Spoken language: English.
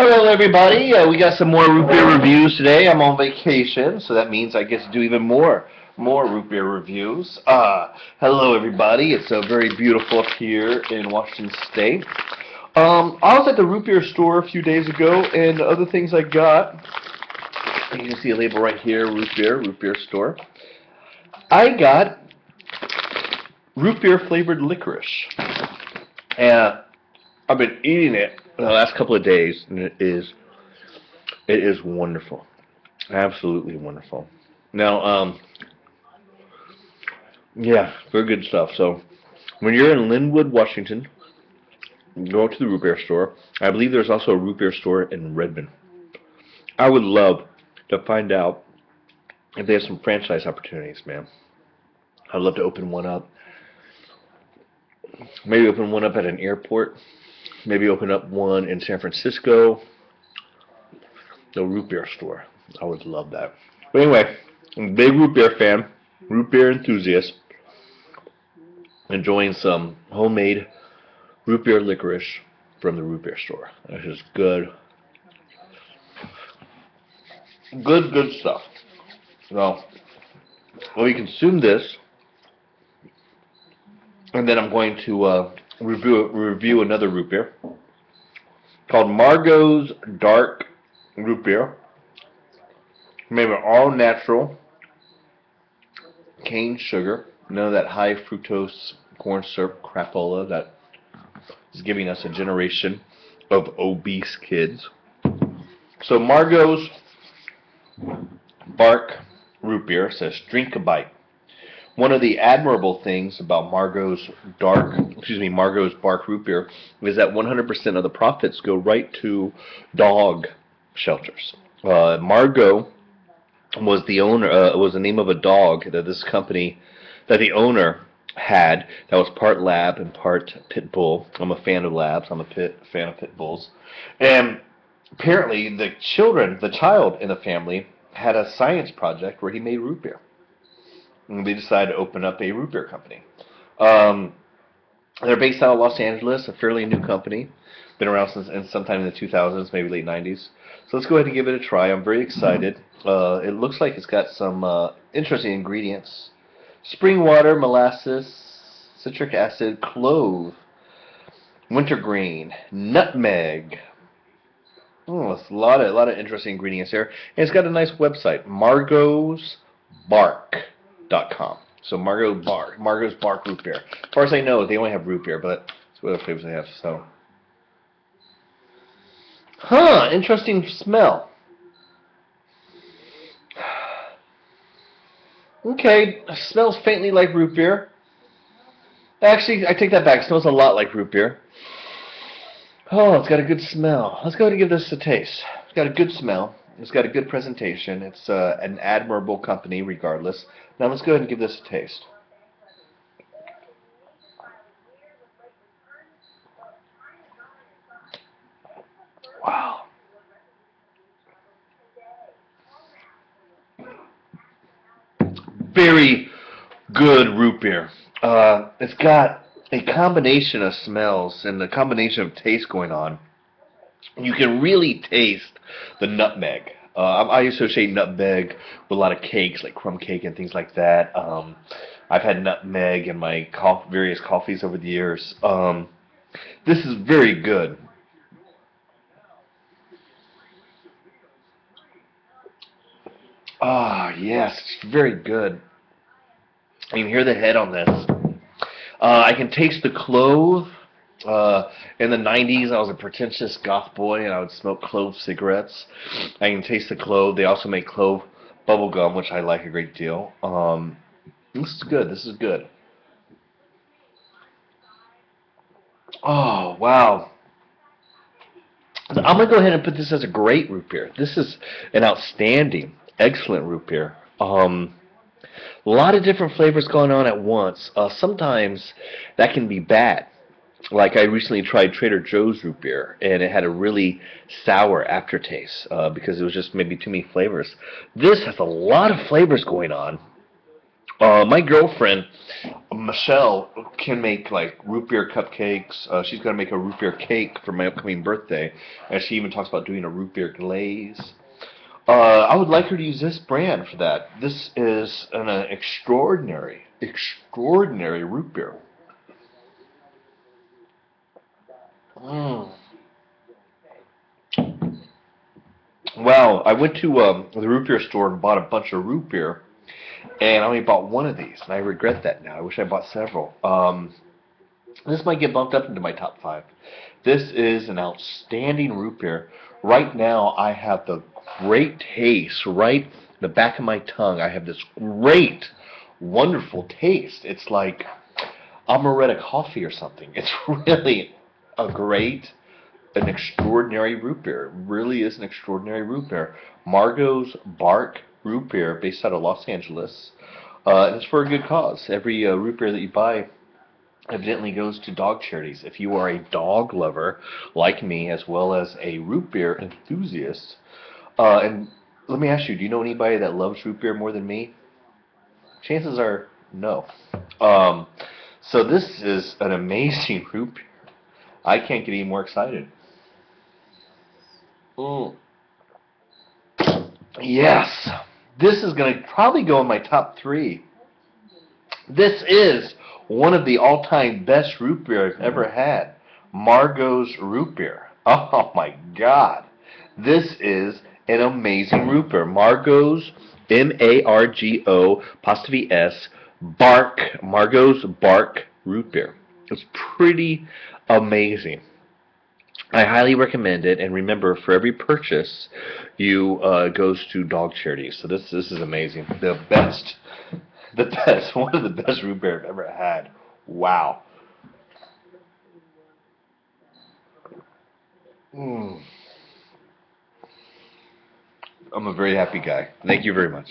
Hello, everybody. We got some more root beer reviews today. I'm on vacation, so that means I get to do even more root beer reviews. Hello, everybody. It's very beautiful up here in Washington State. I was at the root beer store a few days ago, and the other things I got, you can see a label right here, root beer store. I got root beer flavored licorice, and I've been eating it the last couple of days, and it is wonderful, absolutely wonderful. Now, yeah, very good stuff. So, when you're in Linwood, Washington, go to the root beer store. I believe there's also a root beer store in Redmond. I would love to find out if they have some franchise opportunities, man. I'd love to open one up. Maybe open one up at an airport. Maybe open up one in San Francisco. The root beer store. I would love that. But anyway, I'm a big root beer fan, root beer enthusiast. Enjoying some homemade root beer licorice from the root beer store. This is good. Good stuff. So, we consume this, and then I'm going to review another root beer called Margo's Dark Root Beer. Made with all natural cane sugar, none of that high fructose corn syrup crapola that is giving us a generation of obese kids. So Margo's Bark Root Beer says, drink a bite. One of the admirable things about Margo's Bark Root Beer is that 100% of the profits go right to dog shelters. Margo was the name of a dog that this company, that the owner had, that was part lab and part pit bull. I'm a fan of labs. I'm a fan of pit bulls. And apparently the child in the family had a science project where he made root beer. And they decided to open up a root beer company. They're based out of Los Angeles, a fairly new company. Been around since sometime in the 2000s, maybe late 90s. So let's go ahead and give it a try. I'm very excited. It looks like it's got some interesting ingredients. Spring water, molasses, citric acid, clove, wintergreen, nutmeg. Oh, it's a lot of interesting ingredients there. And it's got a nice website, margosbark.com. So Margo's Bark Root Beer. As far as I know, they only have root beer, but that's what other flavors they have. So, interesting smell. Okay, it smells faintly like root beer. Actually, I take that back. It smells a lot like root beer. Oh, it's got a good smell. Let's go ahead and give this a taste. It's got a good smell. It's got a good presentation. It's an admirable company, regardless. Now let's go ahead and give this a taste. Wow. Very good root beer. It's got a combination of smells and a combination of taste going on. You can really taste the nutmeg. I associate nutmeg with a lot of cakes, like crumb cake and things like that. I've had nutmeg in my various coffees over the years. This is very good. Ah, yes, it's very good. You can hear the head on this. I can taste the clove. In the 90s, I was a pretentious goth boy, and I would smoke clove cigarettes. I can taste the clove. They also make clove bubble gum, which I like a great deal. This is good. This is good. Oh, wow. I'm going to go ahead and put this as a great root beer. This is an outstanding, excellent root beer. A lot of different flavors going on at once. Sometimes that can be bad. Like I recently tried Trader Joe's root beer, and it had a really sour aftertaste because it was just maybe too many flavors. This has a lot of flavors going on. My girlfriend, Michelle, can make like root beer cupcakes. She's going to make a root beer cake for my upcoming birthday. And she even talks about doing a root beer glaze. I would like her to use this brand for that. This is an extraordinary root beer. Mm. Wow, I went to the root beer store and bought a bunch of root beer, and I only bought one of these, and I regret that now. I wish I bought several. This might get bumped up into my top five. This is an outstanding root beer. Right now, I have the great taste right in the back of my tongue. I have this great, wonderful taste. It's like amaretto coffee or something. It's really a great, an extraordinary root beer. It really is an extraordinary root beer. Margo's Bark root beer, based out of Los Angeles. And it's for a good cause. Every root beer that you buy evidently goes to dog charities. If you are a dog lover like me, as well as a root beer enthusiast, and let me ask you, do you know anybody that loves root beer more than me? Chances are no. Um, so this is an amazing root beer. I can't get any more excited. Mm. Yes, this is going to probably go in my top three. This is one of the all-time best root beer I've ever had. Margo's root beer. Oh my God. This is an amazing root beer. Margo's, Margo, apostrophe S, Bark, Margo's Bark root beer. It's pretty amazing. I highly recommend it, and remember, for every purchase, you goes to dog charities. So this is amazing. The best, one of the best root beer I've ever had. Wow. Mm. I'm a very happy guy. Thank you very much.